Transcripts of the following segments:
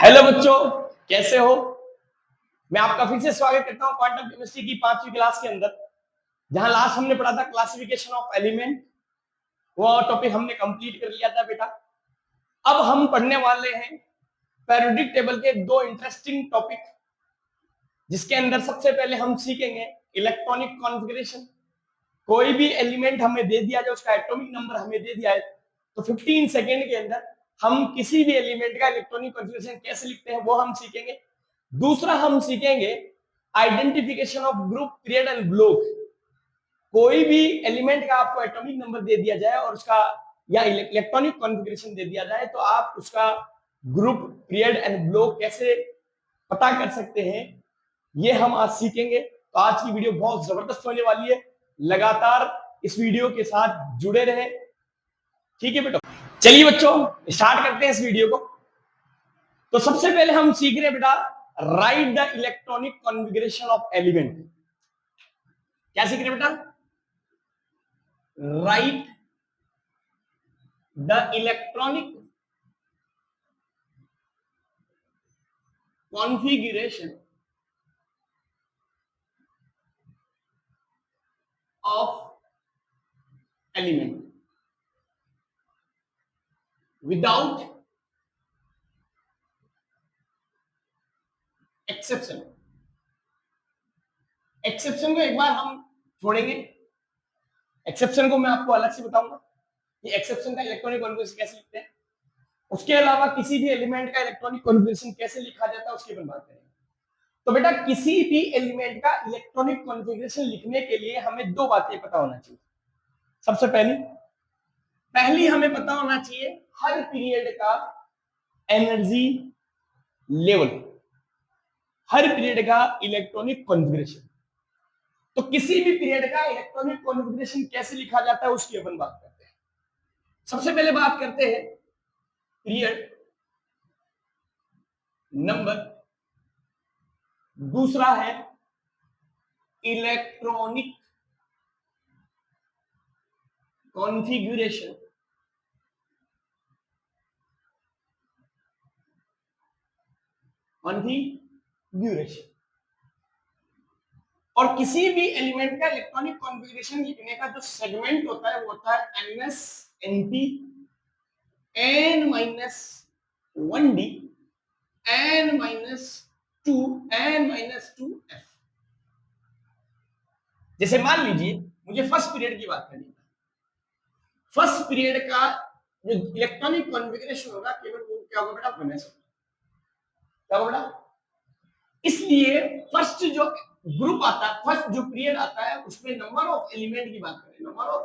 Hello बच्चों, कैसे हो? मैं आपका फिर से स्वागत करता हूं क्वांटम केमिस्ट्री की 5वीं क्लास के अंदर, जहां लास्ट हमने पढ़ा था क्लासिफिकेशन ऑफ एलिमेंट। वो टॉपिक हमने कंप्लीट कर लिया था बेटा। अब हम पढ़ने वाले हैं पेरियोडिक टेबल के दो इंटरेस्टिंग टॉपिक, जिसके अंदर सबसे पहले हम सीखेंगे इलेक्ट्रॉनिक कॉन्फ़िगरेशन। कोई भी एलिमेंट हमें दे दिया जाए, उसका एटॉमिक नंबर हमें दे दिया है, तो 15 सेकेंड के अंदर हम किसी भी एलिमेंट का इलेक्ट्रॉनिक कॉन्फ़िगरेशन कैसे लिखते हैं वो हम सीखेंगे। दूसरा हम सीखेंगे identification of group, period and block. कोई भी एलिमेंट का आपको एटॉमिक नंबर दे दिया जाए और उसका या इलेक्ट्रॉनिक कॉन्फ़िगरेशन दे दिया जाए, तो आप उसका ग्रुप, पीरियड एंड ब्लॉक कैसे पता कर सकते हैं, ये हम आज सीखेंगे। तो आज की वीडियो बहुत जबरदस्त होने वाली है, लगातार इस वीडियो के साथ जुड़े रहे। ठीक है बेटा, चलिए बच्चों स्टार्ट करते हैं इस वीडियो को। तो सबसे पहले हम सीख रहे हैं बेटा, right the electronic configuration of element. क्या सीख रहे हैं बेटा? Right the electronic configuration of element without exception. Exception को एक बार हम छोड़ेंगे, एक्सेप्शन को मैं आपको अलग से बताऊंगा कि एक्सेप्शन का इलेक्ट्रॉनिक कॉन्फ़िगरेशन कैसे लिखते हैं। उसके अलावा किसी भी एलिमेंट का इलेक्ट्रॉनिक कॉन्फ़िगरेशन कैसे लिखा जाता है उसकी बात करेंगे। तो बेटा, किसी भी एलिमेंट का इलेक्ट्रॉनिक कॉन्फ़िगरेशन लिखने के लिए हमें दो बातें पता होना चाहिए। सबसे पहली हमें पता होना चाहिए हर पीरियड का एनर्जी लेवल, हर पीरियड का इलेक्ट्रॉनिक कॉन्फ़िगरेशन। तो किसी भी पीरियड का इलेक्ट्रॉनिक कॉन्फ़िगरेशन कैसे लिखा जाता है उसकी अपन बात करते हैं। सबसे पहले बात करते हैं पीरियड नंबर, दूसरा है इलेक्ट्रॉनिक कॉन्फ़िगरेशन कॉन्फ़िगरेशन। और किसी भी एलिमेंट का इलेक्ट्रॉनिक कॉन्फ़िगरेशन लिखने का जो सेगमेंट होता है वो होता है ns nt n minus 1d n minus 2 n minus 2f। जैसे मान लीजिए मुझे फर्स्ट पीरियड की बात करनी है। फर्स्ट पीरियड का जो इलेक्ट्रॉनिक कॉन्फ़िगरेशन होगा केवल वो क्या होगा बेटा? ns क्या होगा बेटा? इसलिए फर्स्ट जो ग्रुप आता है, फर्स्ट जो पीरियड आता है, उसमें नंबर ऑफ एलिमेंट की बात करें, नंबर ऑफ,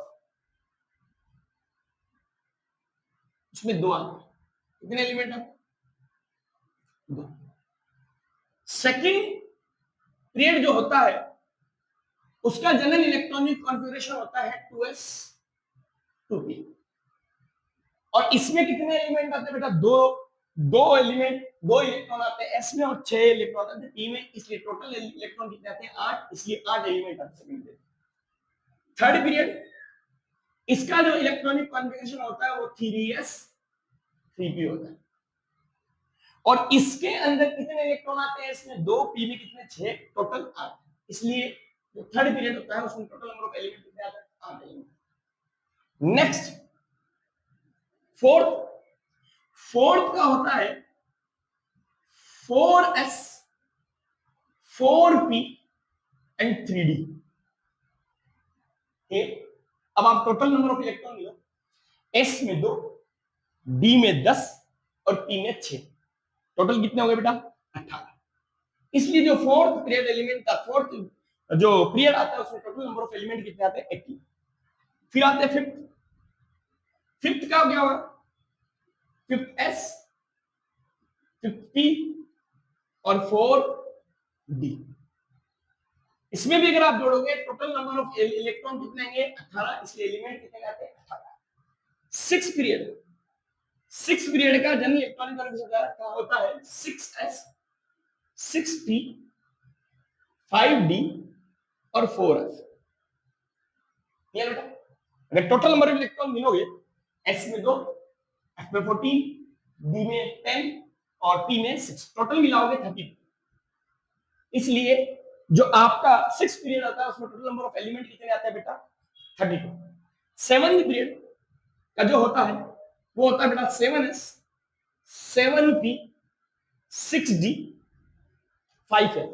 उसमें दो आते हैं। कितने एलिमेंट है? दो। सेकंड पीरियड जो होता है उसका जनरल इलेक्ट्रॉनिक कॉन्फ़िगरेशन होता है 2s 2p। और इसमें कितने एलिमेंट आते हैं बेटा? दो एलिमेंट, दो इलेक्ट्रॉन आते हैं s में और 6 इलेक्ट्रॉन आते हैं p में, इसलिए टोटल इलेक्ट्रॉन कितने आते हैं? 8, इसलिए 8 एलिमेंट आते हैं सेकंड पीरियड। थर्ड पीरियड, इसका जो इलेक्ट्रॉनिक कॉन्फ़िगरेशन होता है वो 3s 3p होता है। और इसके अंदर कितने इलेक्ट्रॉन आते हैं? इसमें 2, p में कितने? 6, टोटल 8। इसलिए जो थर्ड पीरियड होता है उसमें टोटल नंबर ऑफ एलिमेंट कितने आते हैं? 8 एलिमेंट। नेक्स्ट फोर्थ, फोर्थ का होता है 4s 4p एंड 3d। अब आप total number of electron low, s में 2, d में 10 और p में 6, टोटल कितने हो गए बेटा? 18। इसलिए जो फोर्थ पीरियड एलिमेंट का फोर्थ जो पीरियड आता है उसमें टोटल नंबर ऑफ एलिमेंट कितने आते हैं? 18। फिर आते हैं फिफ्थ। फिफ्थ का क्या होगा? फिफ्थ s, फिफ्थ p और 4d। इसमें भी अगर आप जोड़ोगे टोटल नंबर ऑफ इलेक्ट्रॉन कितने आएंगे? 18, इसलिए एलिमेंट कितने आते हैं? 18। सिक्स पीरियड, सिक्स पीरियड का जनरल इलेक्ट्रॉनिक कॉन्फ़िगरेशन होता है 6s 6p 5d और 4f। क्लियर बेटा? अगर टोटल नंबर ऑफ इलेक्ट्रॉन गिनोगे, s में 2, f में 14, d में 10 और P में 6, टोटल मिलाओगे 32। इसलिए जो आपका 6 पीरियड आता है उसमें टोटल नंबर ऑफ एलिमेंट कितने आते हैं बेटा? 32। 7th पीरियड का जो होता है वो होता है बेटा 7s 7p 6d 5f।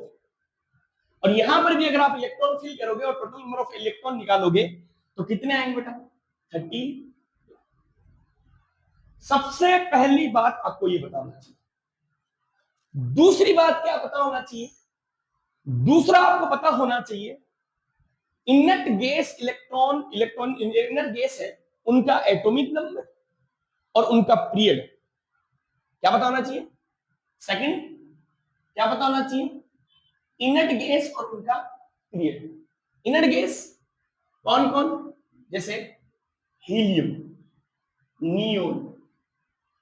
और यहां पर भी अगर आप इलेक्ट्रॉन फिल करोगे और टोटल नंबर ऑफ इलेक्ट्रॉन निकालोगे तो कितने आएंगे बेटा? 30। सबसे पहली बात आपको ये पता होना चाहिए। दूसरी बात क्या पता होना चाहिए? दूसरा आपको पता होना चाहिए inert gas electron inert gas है उनका एटॉमिक नंबर और उनका पीरियड क्या पता होना चाहिए? सेकंड क्या पता होना चाहिए? इनर्ट गैस और उनका पीरियड। इनर्ट गैस कौन कौन? जैसे हीलियम, नियोन,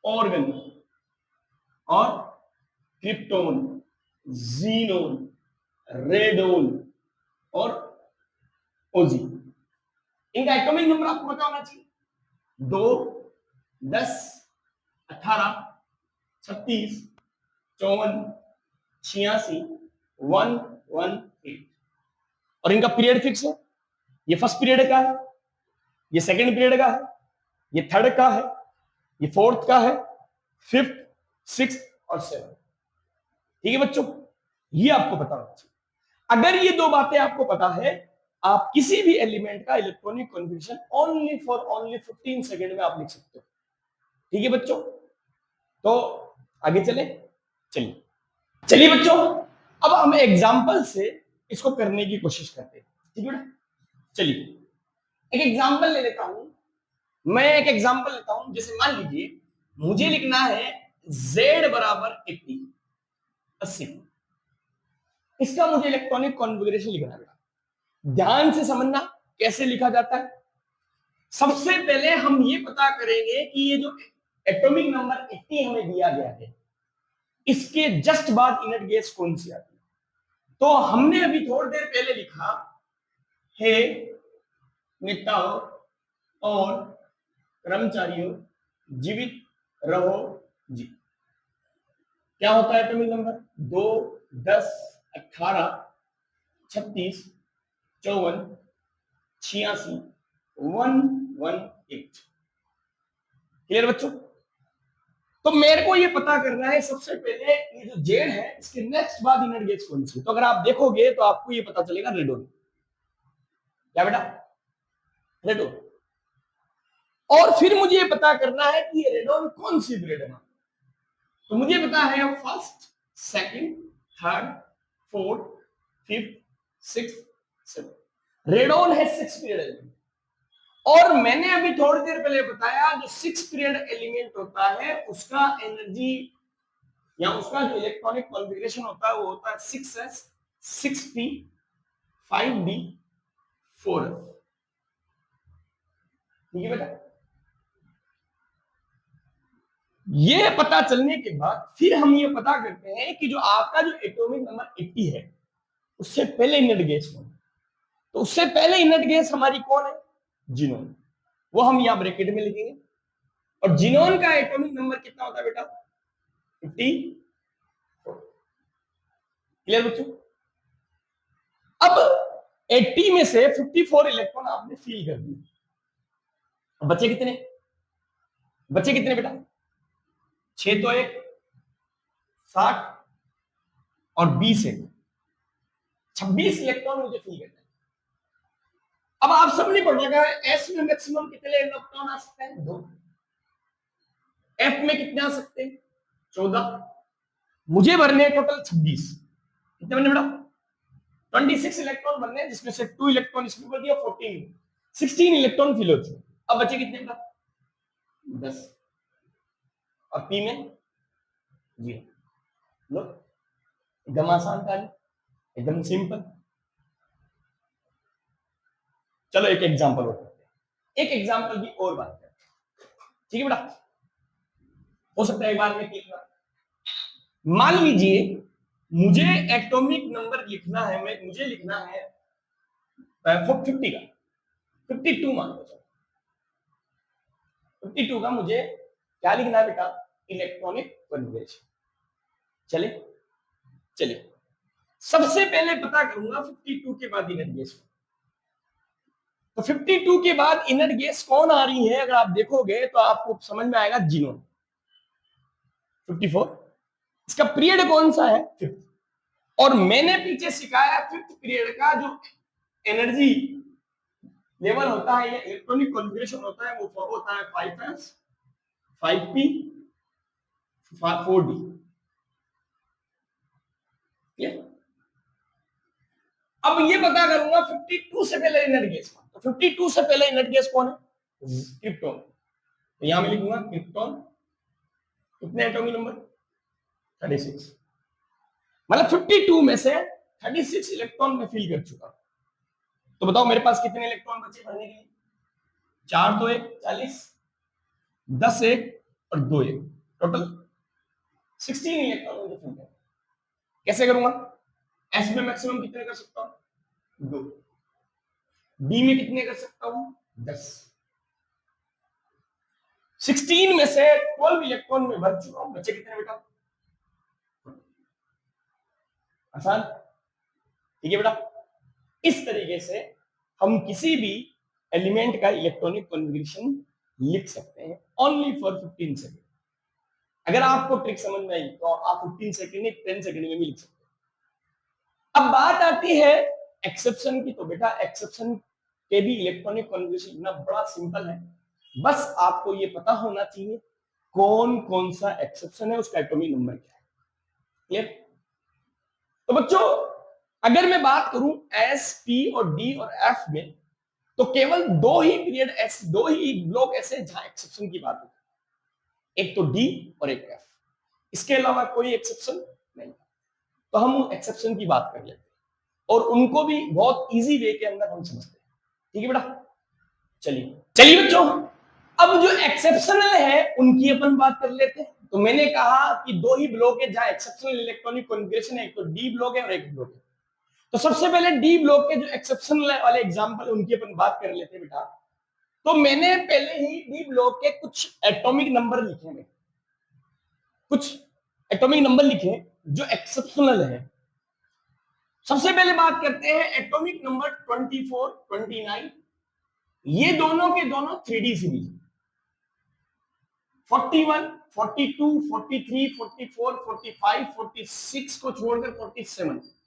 ऑर्गन और क्रिप्टोन, जीनोन, रेडोन और ओजी। इनका एटॉमिक नंबर आपको पता होना चाहिए। 2, 10, 18, 36, 54, 86, 118। और इनका पीरियड फिक्स है। ये फर्स्ट पीरियड का है, ये सेकंड पीरियड का है, ये थर्ड का है, ये फोर्थ का है, फिफ्थ, सिक्स और 7। ठीक है बच्चों, ये आपको पता होना चाहिए। अगर ये दो बातें आपको पता है, आप किसी भी एलिमेंट का इलेक्ट्रॉनिक कॉन्फ़िगरेशन ओनली 15 सेकेंड में आप लिख सकते हो। ठीक है बच्चों, तो आगे चले। चलिए बच्चों, अब हम एग्जाम्पल से इसको करने की कोशिश करते हैं। ठीक है बेटा, चलिए एक एग्जाम्पल ले लेता हूं। मैं एक एग्जाम्पल लेता हूं, जैसे मान लीजिए मुझे लिखना है Z बराबर 80। इसका मुझे इलेक्ट्रॉनिक कॉन्फ़िगरेशन लिखना है। ध्यान से समझना कैसे लिखा जाता है। सबसे पहले हम ये पता करेंगे कि ये जो एटॉमिक नंबर 80 हमें दिया गया है, इसके जस्ट बाद इनर्ट गैस कौन सी आती है। तो हमने अभी थोड़ी देर पहले लिखा है नेताओं और कर्मचारियों जीवित रहो जी। क्या होता है एटॉमिक नंबर? 2, 10, 18, 36, 54, 86, 118। क्लियर बच्चों? तो मेरे को ये पता करना है सबसे पहले ये जो जेड है इसके नेक्स्ट बाद इनर्ट गैस कौन सी। तो अगर आप देखोगे तो आपको ये पता चलेगा रेडोन। क्या बेटा? रेडोन। और फिर मुझे ये पता करना है कि ये रेडोन कौन सी पीरियड में। तो मुझे पता है first, second, third, fourth, fifth, sixth, seven. Radon है 6 पीरियड एलिमेंट। और मैंने अभी थोड़ी देर पहले बताया जो 6 पीरियड एलिमेंट होता है उसका एनर्जी या उसका जो इलेक्ट्रॉनिक कॉन्फ़िगरेशन होता है वो होता है 6s 6p 5d 4f। ठीक है बेटा? ये पता चलने के बाद फिर हम ये पता करते हैं कि जो आपका जो एटॉमिक नंबर 80 है उससे पहले इनर्ट गैस कौन है। तो उससे पहले इनर्ट गैस हमारी कौन है? जीनोन। वो हम यहां ब्रैकेट में लिखेंगे। और जीनोन का एटॉमिक नंबर कितना होता है बेटा? 50। क्लियर बच्चों? अब 80 में से 54 इलेक्ट्रॉन आपने फील कर दिए। बचे कितने? बचे कितने बेटा? 6 तो 1 60 और 20 है 26 इलेक्ट्रॉन मुझे फील करना है। अब आप सबने पढ़ रखा है एस में मैक्सिमम कितने इलेक्ट्रॉन आ सकते हैं? 2। एफ में कितने आ सकते हैं? 14। मुझे भरने टोटल 26। कितने बनने बेटा? 26 इलेक्ट्रॉन बनने, जिसमें से 2 इलेक्ट्रॉन इसमें भर दिया, 14 16 इलेक्ट्रॉन फिल हो चुके। अब बचे कितने बेटा? 10। और पी में 0। लो, एकदम आसान कार्य, एकदम सिंपल। चलो एक एग्जांपल और करते हैं। एक एग्जांपल की और बात करते हैं। ठीक है बेटा? हो सकता है एक बार में क्लिक ना। मान लीजिए मुझे एटॉमिक नंबर लिखना है, मुझे लिखना है 50 का, 52 मान लो। 52 का मुझे क्या लिखना है बेटा? Electronic configuration. चले चलिए, सबसे पहले पता करूंगा 52 के बाद इनर गैस। तो 52 के बाद इनर गैस कौन आ रही है, अगर आप देखोगे तो आपको समझ में आएगा जीनोन। 54, इसका पीरियड कौन सा है, फिफ्थ। और मैंने पीछे सिखाया फिफ्थ पीरियड का जो एनर्जी लेवल होता है, ये इलेक्ट्रॉनिक कॉन्फ़िगरेशन होता है, वो होता है 5s 5p 4d। अब ये पता करूंगा 52 से पहले इनर गैस कौन। तो 52 से पहले इनर गैस कौन है, क्रिप्टॉन। तो यहां मैं लिखूंगा क्रिप्टॉन, कितने एटॉमिक नंबर 36। मतलब 52 में से 36 इलेक्ट्रॉन में फिल कर चुका। तो बताओ मेरे पास कितने इलेक्ट्रॉन बचे भरने के लिए, 4 2 1 40, 10 1 और 2 1, टोटल 16 इलेक्ट्रॉन मुझे फिल करना। कैसे करूंगा, एस में मैक्सिमम कितने कर सकता हूं, 2। डी में कितने कर सकता हूं, 10। 16 में से 12 इलेक्ट्रॉन में भर चुका हूं, बचे कितने बेटा, आसान, ठीक है बेटा। इस तरीके से हम किसी भी एलिमेंट का इलेक्ट्रॉनिक कॉन्फ़िगरेशन लिख सकते हैं ओनली फॉर 15 सेकंड। अगर आपको ट्रिक समझ में आई तो आप 15 सेकंड नहीं 10 सेकंड में भी लिख सकते हैं। अब बात आती है एक्सेप्शन की। तो बेटा एक्सेप्शन के भी इलेक्ट्रॉनिक कॉन्फ़िगरेशन लिखना बड़ा सिंपल है, बस आपको ये पता होना चाहिए कौन कौन सा एक्सेप्शन है, उसका एटॉमिक नंबर क्या है। क्लियर। तो बच्चों अगर मैं बात करूं एस, पी और डी और एफ में, तो केवल 2 ही पीरियड ऐसे, 2 ही ब्लॉक ऐसे जहां एक्सेप्शन की बात होती है, एक तो डी और एक एफ। इसके अलावा कोई एक्सेप्शन नहीं। तो हम एक्सेप्शन की बात कर लेते हैं और उनको भी बहुत इजी वे के अंदर हम समझते हैं, ठीक है बेटा। चलिए चलिए बच्चों, अब जो एक्सेप्शनल है उनकी अपन बात कर लेते हैं। तो मैंने कहा कि 2 ही ब्लॉक है जहां एक्सेप्शनल इलेक्ट्रॉनिक कॉन्फ़िगरेशन है, एक तो डी ब्लॉक है और एक ब्लॉक है। तो सबसे पहले डी ब्लॉक के जो एक्सेप्शनल वाले एग्जांपल उनकी अपन बात कर लेते हैं बेटा। तो मैंने पहले ही डी ब्लॉक के कुछ एटॉमिक नंबर लिखे हैं, कुछ एटॉमिक नंबर लिखे जो एक्सेप्शनल है। सबसे पहले बात करते हैं एटॉमिक नंबर 24 29। ये दोनों के दोनों 3D सीरीज, 41 42 43 44 45 46 को छोड़कर 47,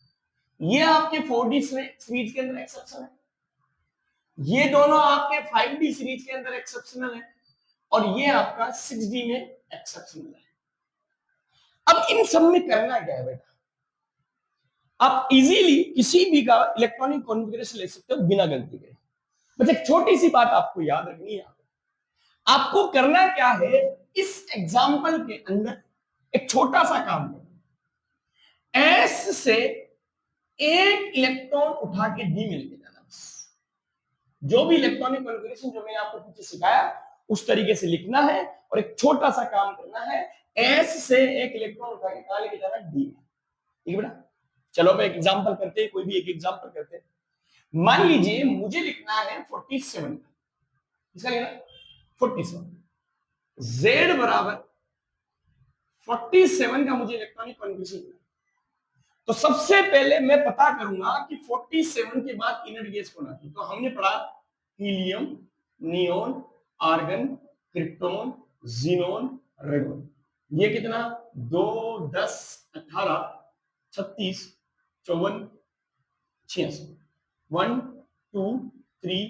ये आपके 4D सीरीज के अंदर एक्सेप्शन है। ये दोनों आपके 5D सीरीज के अंदर एक्सेप्शनल है और ये आपका 6D में एक्सेप्शनल है। अब इन सब में करना क्या है बेटा, आप इजीली किसी भी का इलेक्ट्रॉनिक कॉन्फ़िगरेशन ले सकते हो बिना गलती के। बस एक छोटी सी बात आपको याद रखनी है, आपको करना क्या है, इस एग्जाम्पल के अंदर एक छोटा सा काम है, एस से एक इलेक्ट्रॉन उठा के डी में लेके जाना। बस जो भी इलेक्ट्रॉनिक कॉन्फ़िगरेशन जो मैंने आपको पीछे सिखाया उस तरीके से लिखना है और एक छोटा सा काम करना है, एस से एक इलेक्ट्रॉन उठा के कहां लेके जाना, डी में। ठीक है बेटा। चलो अब एक एग्जांपल करते हैं, कोई भी एक एग्जांपल करते हैं। मान लीजिए मुझे लिखना है 47, इसका लेना 47, z बराबर 47 का मुझे इलेक्ट्रॉनिक कॉन्फ़िगरेशन। तो सबसे पहले मैं पता करूंगा कि 47 के बाद इनर गैस कौन आती है। तो हमने पढ़ा helium, neon, argon, krypton, xenon, radon. ये कितना 2 10 18 36 54 86, 1 2 3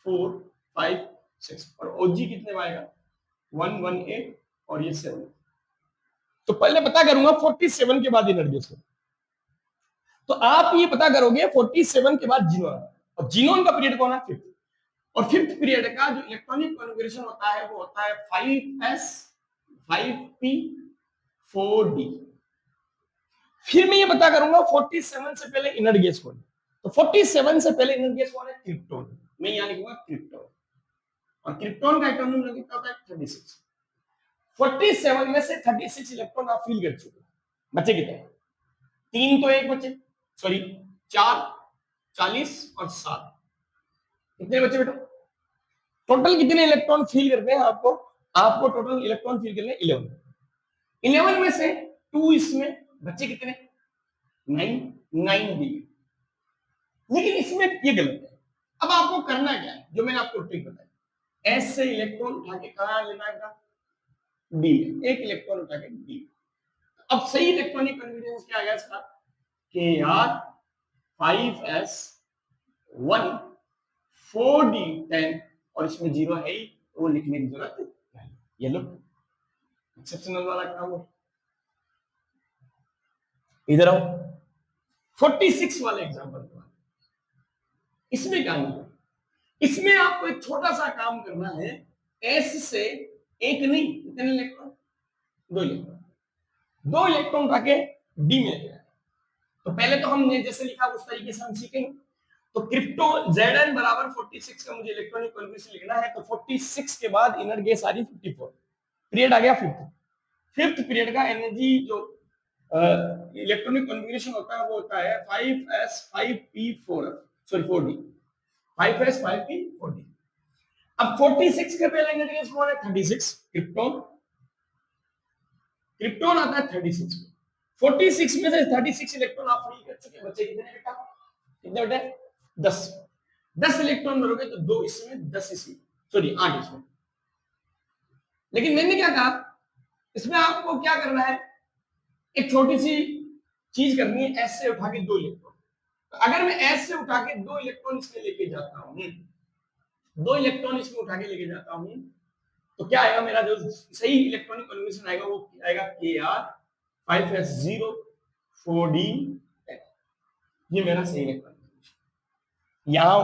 4 5 6 और ओजी कितने में आएगा 1 1 8 और ये 7। तो पहले पता करूंगा 47 के बाद इनर गैस कौन। तो आप ये पता करोगे 47 के बाद जीनोन, और जीनोन का पीरियड कौन है, फिफ्थ। और फिफ्थ पीरियड का जो इलेक्ट्रॉनिक कॉन्फ़िगरेशन होता है वो होता है 5s 5p 4d। फिर मैं ये पता करूंगा 47 से पहले इनर गैस कौन है। तो 47 से पहले इनर गैस कौन है, क्रिप्टॉन। मैं यहां लिखूंगा क्रिप्टॉन, और क्रिप्टॉन का एटॉमिक नंबर कितना होता है 36। 47 में से 36 इलेक्ट्रॉन आप फिल कर चुके, बचे कितने, 3 तो 1 बचे, सॉरी 4 40 और 7, कितने बचे बेटा, टोटल कितने इलेक्ट्रॉन फिल करते हैं आपको, आपको टोटल इलेक्ट्रॉन फिल करने 11। 11 में से 2 इसमें बच्चे कितने 9 डी। लेकिन इसमें ये गलत है। अब आपको करना क्या है, जो मैंने आपको ट्रिक बताई, एस से इलेक्ट्रॉन उठा के कहां लेना है, डी में, एक इलेक्ट्रॉन उठा के डी। अब सही इलेक्ट्रॉनिक कन्फिग्रेशन क्या आ गया इसका, के आर 5s1 4d10 और इसमें 0 है ही, तो वो लिखने की जरूरत नहीं। ये लो एक्सेप्शनल वाला काम हो। इधर आओ 46 वाले एग्जांपल के बाद, इसमें क्या है, इसमें आपको एक छोटा सा काम करना है, एस से एक नहीं, कितने इलेक्ट्रॉन, 2 इलेक्ट्रॉन, 2 इलेक्ट्रॉन उठा के डी में लेना है। तो पहले तो हमने जैसे लिखा उस तरीके से हम सीखेंगे। तो क्रिप्टो Zn बराबर 46 का मुझे इलेक्ट्रॉनिक कॉन्फ़िगरेशन लिखना है, तो 46 के बाद इनर गैस आ रही 54, पीरियड आ गया फिफ्थ पीरियड का एनर्जी जो इलेक्ट्रॉनिक कॉन्फ़िगरेशन होता है वो होता है 5s5p4, सॉरी 4d, 5s5p4d। अब 46 के पहले इनर गैस कौन है, 36, क्रिप्टॉन आता है 36 में। 46 में से 36 इलेक्ट्रॉन आप फ्री कर चुके, बच्चे कितने बेटा, कितने बेटे 10 इलेक्ट्रॉन भरोगे तो 2 इसमें 10 इसमें, सॉरी 8 इसमें। लेकिन मैंने क्या कहा, इसमें आपको क्या करना है, एक छोटी सी चीज करनी है, एस से उठा के 2 इलेक्ट्रॉन। तो अगर मैं एस से उठा के 2 इलेक्ट्रॉन इसमें लेके जाता हूं, 2 इलेक्ट्रॉन इसमें उठा के लेके जाता हूं, तो क्या आएगा, मेरा जो सही इलेक्ट्रॉनिक कॉन्फ़िगरेशन आएगा वो आएगा के आर 5s0 4d 10। ये मेरा सही इलेक्ट्रॉनिक कॉन्फ़िगरेशन। यहां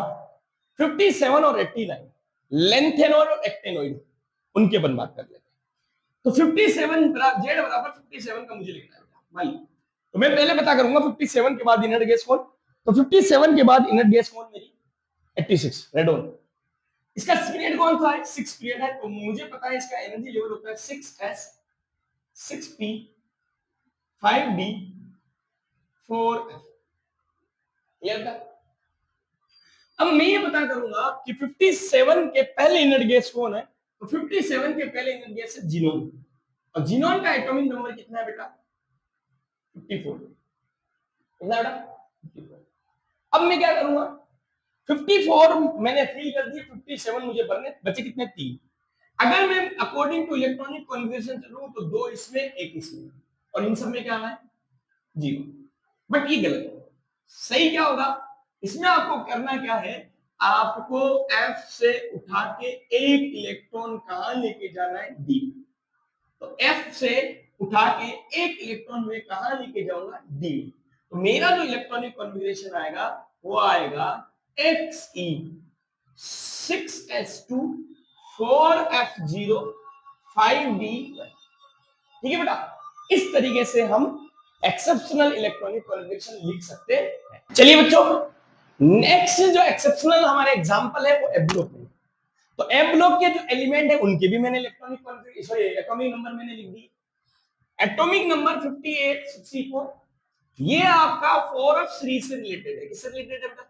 57 और 89 लेंथेन और एक्टेनॉइड, उनके अपन बात कर लेते हैं। तो 57 जेड बराबर 57 का मुझे लिखना है भाई। तो मैं पहले पता करूंगा 57 के बाद इनर गैस कौन, तो 57 के बाद इनर गैस कौन मेरी 86 रेडोन। इसका पीरियड कौन सा है, 6 पीरियड है, तो मुझे पता है इसका एनर्जी लेवल होता है 6s 6p 5d 4f। Clear था। अब मैं ये पता करूंगा कि 57 के पहले इनर गैस कौन है, तो 57 के पहले इनर गैस है जीनोन, और जीनोन का एटॉमिक नंबर कितना है बेटा 54। कितना बेटा 54। अब मैं क्या करूंगा, 54 मैंने फिल कर दिया, 57 मुझे भरने बचे कितने 3। अगर मैं अकॉर्डिंग टू इलेक्ट्रॉनिक कॉन्फ़िगरेशन चलूं तो 2 इसमें 1 इसमें, और इन सब में क्या है 0। बट ये गलत है, सही क्या होगा, इसमें आपको करना क्या है, आपको F से उठा के 1 इलेक्ट्रॉन कहां लेके जाना है D। तो F से उठा के 1 इलेक्ट्रॉन में कहां लेके जाऊंगा D। तो मेरा जो इलेक्ट्रॉनिक कॉन्फ़िगरेशन आएगा वो आएगा Xe 6s2 4f0 5d। ठीक है बेटा, इस तरीके से हम एक्सेप्शनल इलेक्ट्रॉनिक कॉन्फ़िगरेशन लिख सकते हैं। चलिए बच्चों, नेक्स्ट जो एक्सेप्शनल हमारे एग्जांपल है वो एफ ब्लॉक में। तो एफ ब्लॉक के जो एलिमेंट है उनके भी मैंने electronic configuration, sorry atomic number मैंने लिख दी। एटॉमिक नंबर 58 64, ये आपका 4f3 से रिलेटेड है। किससे रिलेटेड है बेटा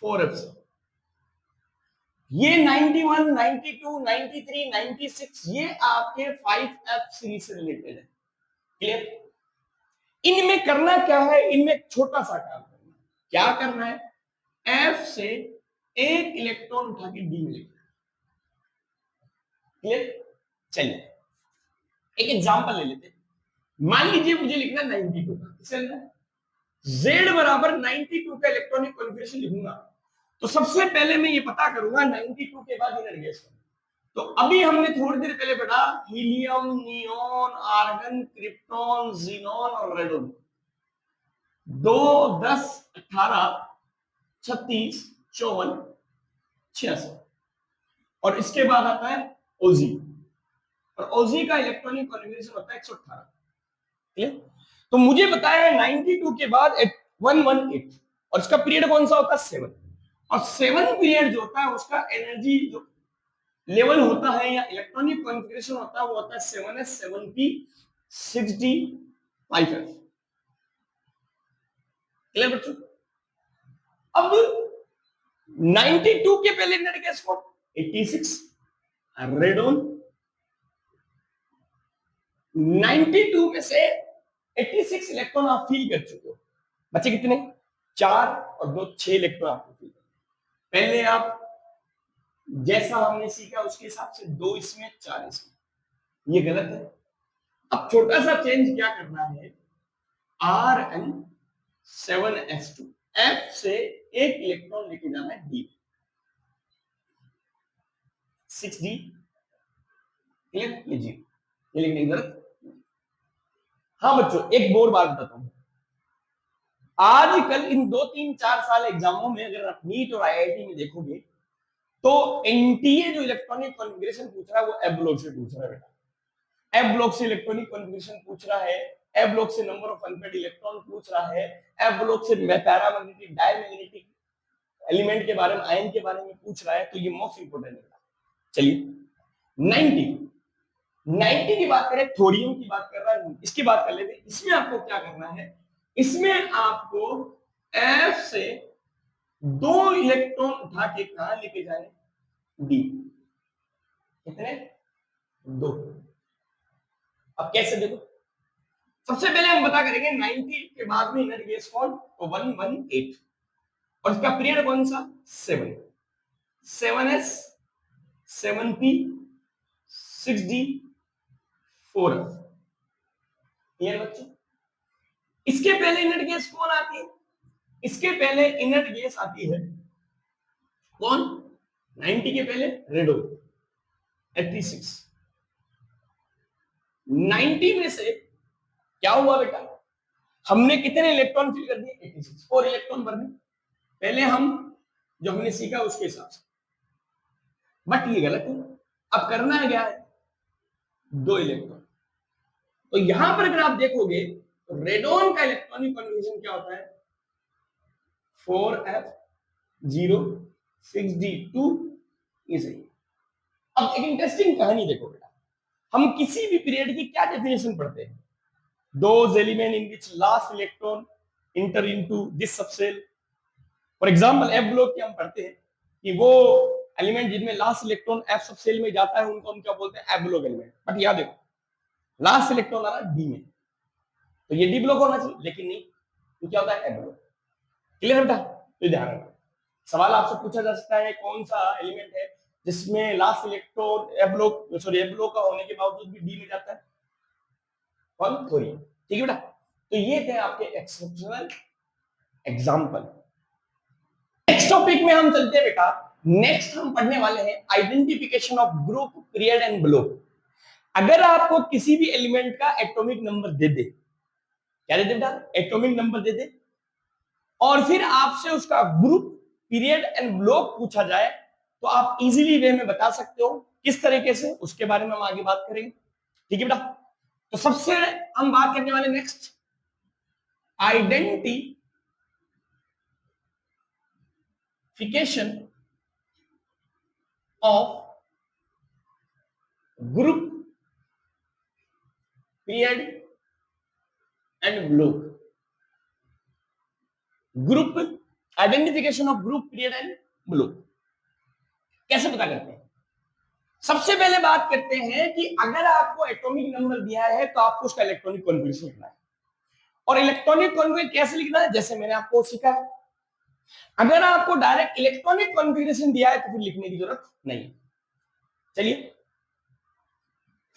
4f से। ये 91 92 93 96 ये आपके 5f सीरीज से रिलेटेड है। क्लियर। इनमें करना क्या है, इनमें एक छोटा सा काम करना है। क्या करना है, F से 1 इलेक्ट्रॉन उठा के डी में लिखना है। क्लियर। चलिए एक एग्जांपल ले लेते हैं। मान लीजिए मुझे लिखना 92 का, किससे लिखना है, Z बराबर 92 का इलेक्ट्रॉनिक कॉन्फ़िगरेशन लिखूंगा। तो सबसे पहले मैं ये पता करूंगा 92 के बाद इनर गैस। तो अभी हमने थोड़ी देर पहले पढ़ा helium, neon, argon, krypton, xenon और रेडोन। 2 10 18 36 54 66, और इसके बाद आता है ओजी, और ओजी का इलेक्ट्रॉनिक कॉन्फ़िगरेशन होता है 118। क्लियर। तो मुझे बताया है 92 के बाद 118, और इसका पीरियड कौन सा होता है 7, और 7 पीरियड जो होता है उसका एनर्जी जो लेवल होता है या इलेक्ट्रॉनिक कॉन्फ़िगरेशन होता है वो होता है 7s 7p 6d 5f। Clear बच्चों। अब 92 के पहले इनर गैस कौन 86 रेडोन। 92 में से 86 इलेक्ट्रॉन आप फील कर चुके हो। बच्चे कितने? 4 और 2 6 इलेक्ट्रॉन आपको फील कर। पहले आप जैसा हमने सीखा उसके हिसाब से 2 इसमें 4 इसमें, ये गलत है। अब छोटा सा चेंज क्या करना है, Rn7s2 F से एक इलेक्ट्रॉन लेके जाना है D, 6D, क्लियर? ये जी, ये लिखने की जरूरत। हाँ बच्चों, एक और बात बताता हूं, आजकल इन 2 3 4 साल एग्जामों में अगर आप नीट और आईआईटी में देखोगे तो एनटीए जो इलेक्ट्रॉनिक कॉन्फ़िगरेशन पूछ रहा है वो एफ ब्लॉक से पूछ रहा है बेटा। एफ ब्लॉक से इलेक्ट्रॉनिक कॉन्फ़िगरेशन पूछ रहा है, एफ ब्लॉक से नंबर ऑफ अनपेयर्ड इलेक्ट्रॉन पूछ रहा है, एफ ब्लॉक से पैरामैग्नेटिक डायमैग्नेटिक एलिमेंट के बारे में, आयन के बारे में पूछ रहा है, तो ये मोस्ट इंपोर्टेंट है। चलिए 90 की बात करें, थोरियम की बात कर रहा है, इसकी बात कर लेते हैं। इसमें आपको क्या करना है, इसमें आपको F से 2 इलेक्ट्रॉन उठा के कहां लेके जाए, D, कितने? 2। अब कैसे देखो, सबसे पहले हम पता करेंगे 90 के बाद में इनर गैस कौन, तो 118, और इसका पीरियड कौन सा, 7, 7s 7p 6d 4f। ये बच्चों, इसके पहले इनर गैस कौन आती है, इसके पहले इनर गैस आती है कौन, 90 के पहले रेडोन 86। 90 में से क्या हुआ बेटा, हमने कितने इलेक्ट्रॉन फिल कर दिए, 86, और इलेक्ट्रॉन भरने पहले हम जो हमने सीखा उसके हिसाब से, बट ये गलत है। अब करना है क्या है, 2 इलेक्ट्रॉन। तो यहां पर अगर आप देखोगे तो रेडोन का इलेक्ट्रॉनिक कॉन्फ़िगरेशन क्या होता है, 4f0 6d2, ये सही। अब एक इंटरेस्टिंग कहानी देखो बेटा, हम किसी भी पीरियड की क्या डेफिनेशन पढ़ते हैं, those element in which last electron enter into this subshell। For example F block की हम पढ़ते हैं कि वो एलिमेंट जिनमें लास्ट इलेक्ट्रॉन एफ सबसेल में जाता है उनको हम क्या बोलते हैं, एफ ब्लॉक एलिमेंट। बट याद देखो लास्ट इलेक्ट्रॉन आ रहा है डी में, तो ये डी ब्लॉक होना चाहिए, लेकिन नहीं, तो क्या होता है, एफ ब्लॉक। क्लियर बेटा? तो ध्यान रखना, सवाल आपसे पूछा जा सकता है कौन सा एलिमेंट है जिसमें लास्ट इलेक्ट्रॉन एफ ब्लॉक का होने के बावजूद भी डी में जाता है, कौन, थोरियम। ठीक है बेटा? तो ये थे आपके एक्सेप्शनल एग्जांपल। नेक्स्ट टॉपिक में हम चलते हैं बेटा, नेक्स्ट हम पढ़ने वाले हैं identification of group, period and block. अगर आपको किसी भी एलिमेंट का एटॉमिक नंबर दे दे, क्या दे दे बेटा, एटॉमिक नंबर दे दे, और फिर आपसे उसका ग्रुप, पीरियड एंड ब्लॉक पूछा जाए, तो आप इजीली वे में बता सकते हो। किस तरीके से, उसके बारे में हम आगे बात करेंगे। ठीक है बेटा? तो सबसे हम बात करने वाले next identification of group, period and block. Group, identification of group, period and block कैसे पता करते हैं? सबसे पहले बात करते हैं कि अगर आपको एटॉमिक नंबर दिया है तो आपको उसका इलेक्ट्रॉनिक कॉन्फ़िगरेशन लिखना है, और इलेक्ट्रॉनिक कॉन्फ़िगरेशन कैसे लिखना है, जैसे मैंने आपको सिखाया। अगर आपको डायरेक्ट इलेक्ट्रॉनिक कॉन्फ़िगरेशन दिया है तो फिर लिखने की जरूरत नहीं। चलिए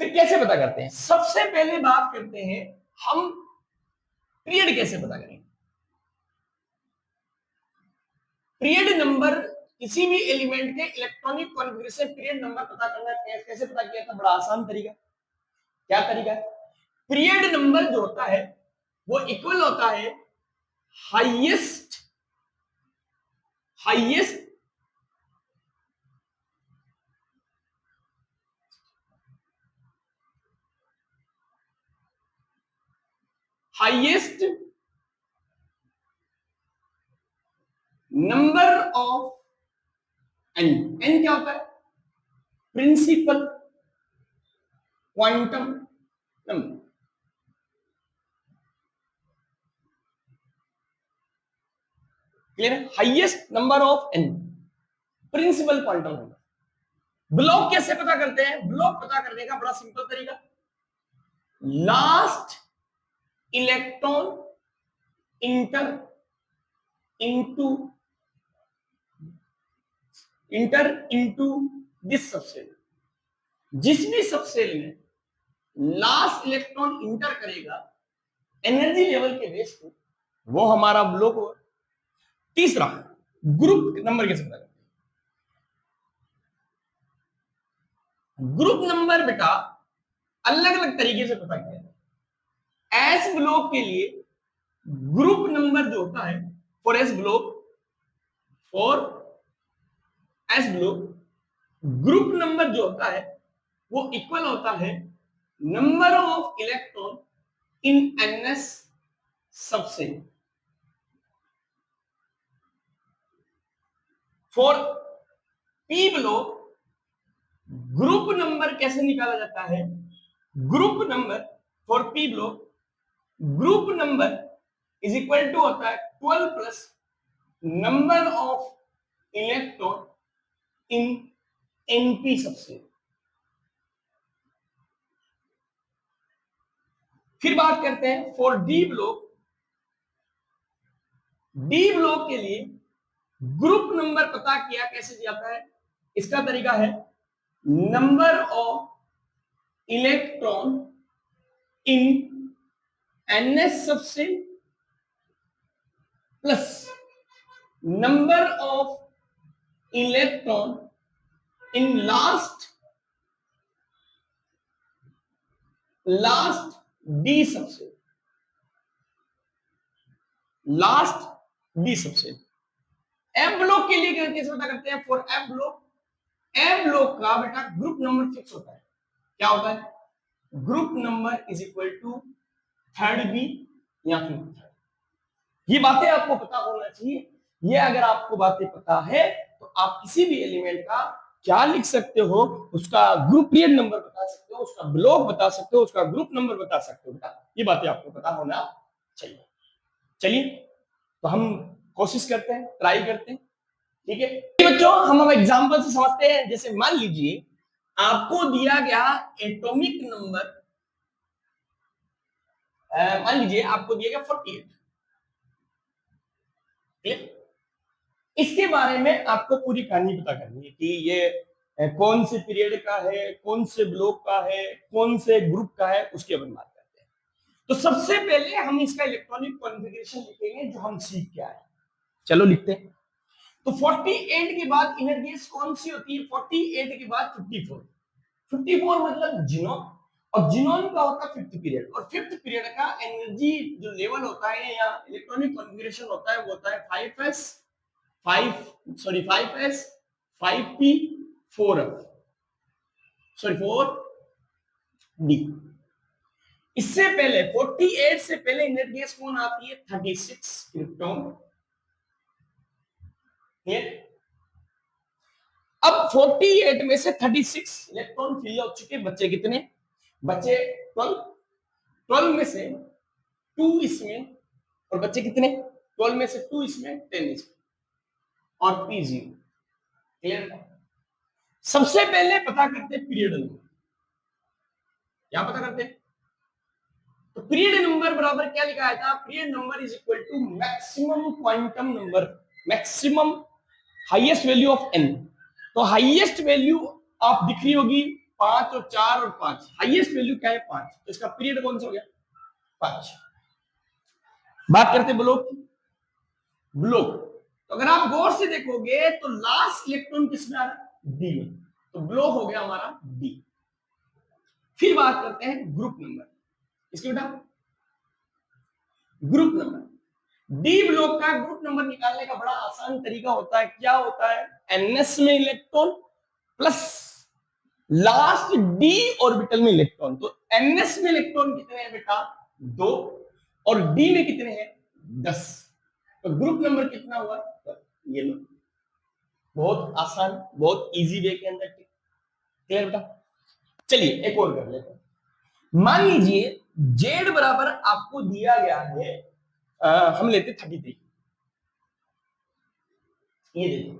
फिर कैसे पता करते हैं, सबसे पहले बात करते हैं हम पीरियड कैसे पता करेंगे। पीरियड नंबर, किसी भी एलिमेंट के इलेक्ट्रॉनिक कॉन्फ़िगरेशन पीरियड नंबर पता करना कैसे पता किया था, बड़ा आसान तरीका। क्या तरीका है, पीरियड नंबर जो होता है वो इक्वल होता है highest highest highest number of n. N क्या होता है, प्रिंसिपल क्वांटम नंबर। क्लियर है? Highest number of n, principal quantum number. Block कैसे पता करते हैं, ब्लॉक पता करने का बड़ा सिंपल तरीका, last electron inter into this subshell. जिस भी सबसेल में लास्ट इलेक्ट्रॉन इंटर करेगा एनर्जी लेवल के बेस पे, वो हमारा ब्लॉक होगा। तीसरा, ग्रुप नंबर कैसे पता करते हैं? ग्रुप नंबर बेटा अलग अलग तरीके से पता किया जाए। एस ब्लॉक के लिए ग्रुप नंबर जो होता है for s block, group number जो होता है वो इक्वल होता है number of electron in ns subshell. For p block group number कैसे निकाला जाता है? Group number for p block, group number is equal to होता है 12 plus number of electron in np subshell. फिर बात करते हैं for d block. D block के लिए ग्रुप नंबर पता किया कैसे जाता है? इसका तरीका है number of electron in ns subshell plus number of electron in last D subshell. Last D subshell. F block के लिए कैसे पता करते हैं? फॉर एफ ब्लॉक का बेटा ग्रुप नंबर फिक्स होता है। क्या होता है? Group number is equal to third B या फिर थर्ड। ये बातें आपको पता होना चाहिए। ये अगर आपको बातें पता है तो आप किसी भी एलिमेंट का क्या लिख सकते हो, उसका ग्रुप पीरियड नंबर बता सकते हो, उसका ब्लॉक बता सकते हो, उसका ग्रुप नंबर बता सकते हो। बेटा ये बातें आपको पता होना चाहिए। चलिए तो हम कोशिश करते हैं, ट्राई करते हैं। ठीक है बच्चों, हम अब एग्जांपल से समझते हैं। जैसे मान लीजिए आपको दिया गया एटॉमिक नंबर, मान लीजिए आपको दिया गया 48। इसके बारे में आपको पूरी कहानी पता करनी है कि ये कौन से पीरियड का है, कौन से ब्लॉक का है, कौन से ग्रुप का है, उसके बारे में बात करते हैं। तो सबसे पहले हम इसका इलेक्ट्रॉनिक कॉन्फ़िगरेशन लिखेंगे जो हम सीख के आए। चलो लिखते हैं। तो 48 के बाद इनर गैस कौन सी होती है? 48 के बाद 54। 54 मतलब जिनोन, और जिनोन का होता है फिफ्थ पीरियड, और फिफ्थ पीरियड का एनर्जी जो लेवल होता है या इलेक्ट्रॉनिक कॉन्फ़िगरेशन होता है वो होता है 5s 5s 5p 4f 4d। इससे पहले 48 से पहले इनर गैस कौन आती है? 36 क्रिप्टॉन। अब 48 में से 36 इलेक्ट्रॉन फिल हो चुके, बच्चे कितने? बच्चे 12 में से 2 इसमें, और बच्चे कितने? 12 में से 2 इसमें, 10 इसमें, और P0। क्लियर? सबसे पहले पता करते हैं पीरियड नंबर। क्या पता करते हैं? तो पीरियड नंबर बराबर क्या लिखा है था? Period number is equal to maximum quantum number, maximum highest value of n। तो हाईएस्ट वैल्यू आप दिख रही होगी 5 और 4 और 5। हाईएस्ट वैल्यू क्या है? 5। तो इसका पीरियड कौन सा हो गया? 5। बात करते ब्लॉक की। ब्लॉक तो अगर आप गौर से देखोगे तो लास्ट इलेक्ट्रॉन किसमें आ रहा है? डी में। तो ब्लॉक हो गया हमारा डी। फिर बात करते हैं ग्रुप नंबर। इसके बेटा ग्रुप नंबर, डी ब्लॉक का ग्रुप नंबर निकालने का बड़ा आसान तरीका होता है। क्या होता है? एनएस में electron plus last D orbital में इलेक्ट्रॉन। तो एनएस में इलेक्ट्रॉन कितने हैं बेटा? 2, और डी में कितने हैं? 10। तो ग्रुप नंबर कितना हुआ? ये लो, बहुत आसान, बहुत इजी वे के अंदर। क्लियर बेटा? चलिए एक और कर लेते हैं। मान लीजिए जेड बराबर आपको दिया गया है, हम लेते 33। ये देखिए,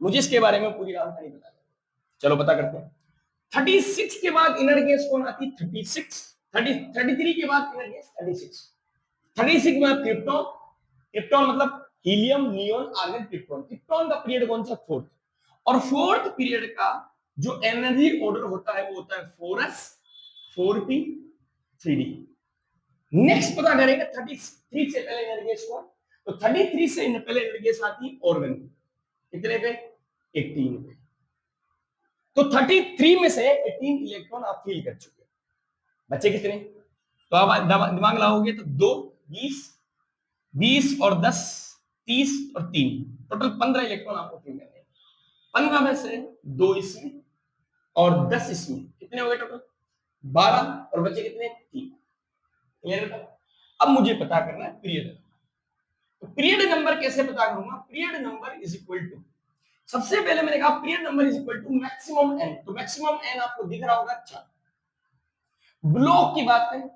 मुझे इसके बारे में पूरी जानकारी बता दें। चलो पता करते हैं। 36 के बाद इनर गैस कौन आती? 36। 33 के बाद इनर गैस 36। 36 में क्रिप्टॉन, क्रिप्टॉन मतलब helium, neon, argon, krypton. Krypton का पीरियड कौन सा? फोर्थ। और फोर्थ पीरियड का जो एनर्जी ऑर्डर होता है वो होता है 4s, 4p, 3d। नेक्स्ट पता करेंगे 33 से पहले एनर्जी गैस कौन? तो 33 से पहले एनर्जी गैस आती है ऑर्गन। कितने पे? 18 पे। तो 33 में से 18 इलेक्ट्रॉन आप फील कर चुके हैं। बच्चे कितने? तो आप दिमाग लगाओगे तो 2, 20, 20 और 10, 30 और 3, टोटल 15 इलेक्ट्रॉन आपको फील करने हैं। 15 में से 2 इसमें और 10 इसमें, कितने हो गए टोटल? 12। और बचे कितने? 3। क्लियर है? अब मुझे पता करना है पीरियड। तो पीरियड नंबर कैसे पता करूंगा? Period number is equal to, सबसे पहले मैंने कहा period number is equal to maximum n. तो मैक्सिमम एन आपको दिख रहा होगा 4। ब्लॉक की बात करें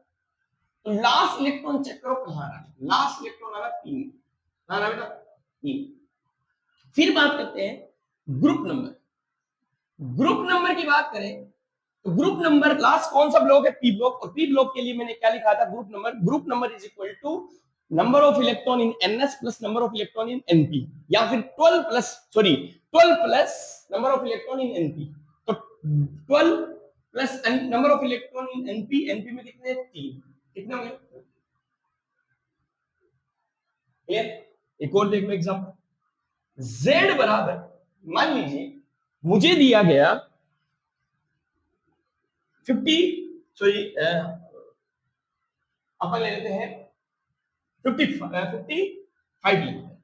तो लास्ट इलेक्ट्रॉन चेक करो कहां आ रहा है। लास्ट इलेक्ट्रॉन आ रहा है 3। कहां आ रहा है बेटा? 3। फिर बात करते हैं ग्रुप नंबर। ग्रुप नंबर की बात करें तो ग्रुप नंबर लास्ट कौन सा ब्लॉक है? P block. और पी ब्लॉक के लिए मैंने क्या लिखा था? Group number. Group number is equal to number of electron in ns plus number of electron in np, या फिर 12 plus number of electron in np. तो 12 plus number of electron in np. Np में कितने? 3। कितने होंगे? Clear? एक और देख लो एग्जांपल। Z बराबर, मान लीजिए मुझे दिया गया 50, सॉरी अपन ले लेते हैं 55 ले लेते हैं।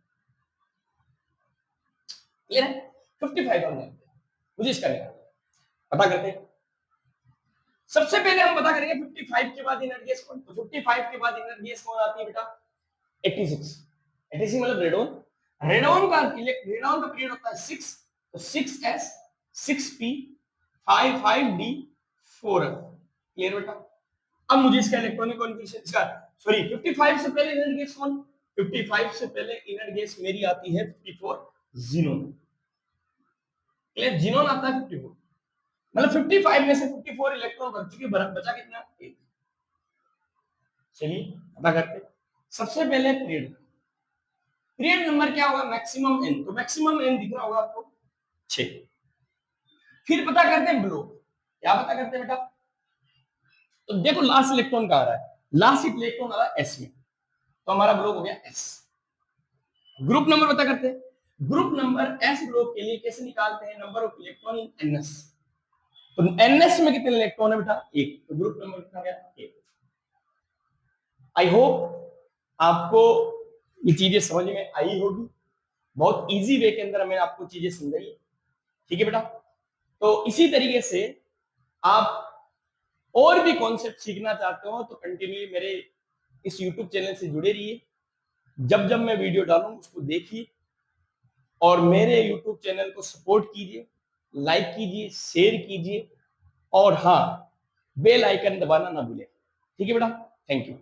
क्लियर है? 55 हम लेते हैं। मुझे इसका निकालना पता करते हैं। सबसे पहले हम पता करेंगे 55 के बाद इनर गैस कौन? तो 55 के बाद इनर गैस कौन आती है बेटा? 86। 86 मतलब रेडोन। रेडोन का पीरियड होता है 6। तो 6s, 6p, 5d, 4f। Clear बेटा? अब मुझे इसका इलेक्ट्रॉनिक कॉन्फ़िगरेशन, इसका सॉरी 55 से पहले इनर गैस कौन? 55 से पहले इनर गैस मेरी आती है 54, जीनोन। क्लियर? जीनोन आता है 54। मतलब 55 में से 54 इलेक्ट्रॉन बच चुके, बचा कितना? 1। चलिए पता करते। सबसे पहले पीरियड। पीरियड नंबर क्या होगा? Maximum n. तो मैक्सिमम एन दिख रहा होगा आपको 6। फिर पता करते हैं ब्लॉक। क्या पता करते हैं बेटा? तो देखो लास्ट इलेक्ट्रॉन कहां आ रहा है? लास्ट इलेक्ट्रॉन आ रहा है एस में। तो हमारा ब्लॉक हो गया एस। ग्रुप नंबर पता करते हैं। ग्रुप नंबर एस ब्लॉक के लिए कैसे निकालते हैं? Number of electron in NS. तो एनएस में कितने इलेक्ट्रॉन है बेटा? 1। तो ग्रुप नंबर कितना गया? 1। आई होप आपको ये चीजें समझ में आई होगी। बहुत इजी वे के अंदर मैंने आपको चीजें समझाई। ठीक है बेटा? तो इसी तरीके से आप और भी कॉन्सेप्ट सीखना चाहते हो तो कंटिन्यू मेरे इस YouTube चैनल से जुड़े रहिए। जब जब मैं वीडियो डालूं उसको देखिए और मेरे YouTube चैनल को सपोर्ट कीजिए, लाइक कीजिए, शेयर कीजिए और हाँ, बेल आइकन दबाना ना भूलें। ठीक है बेटा? Thank you.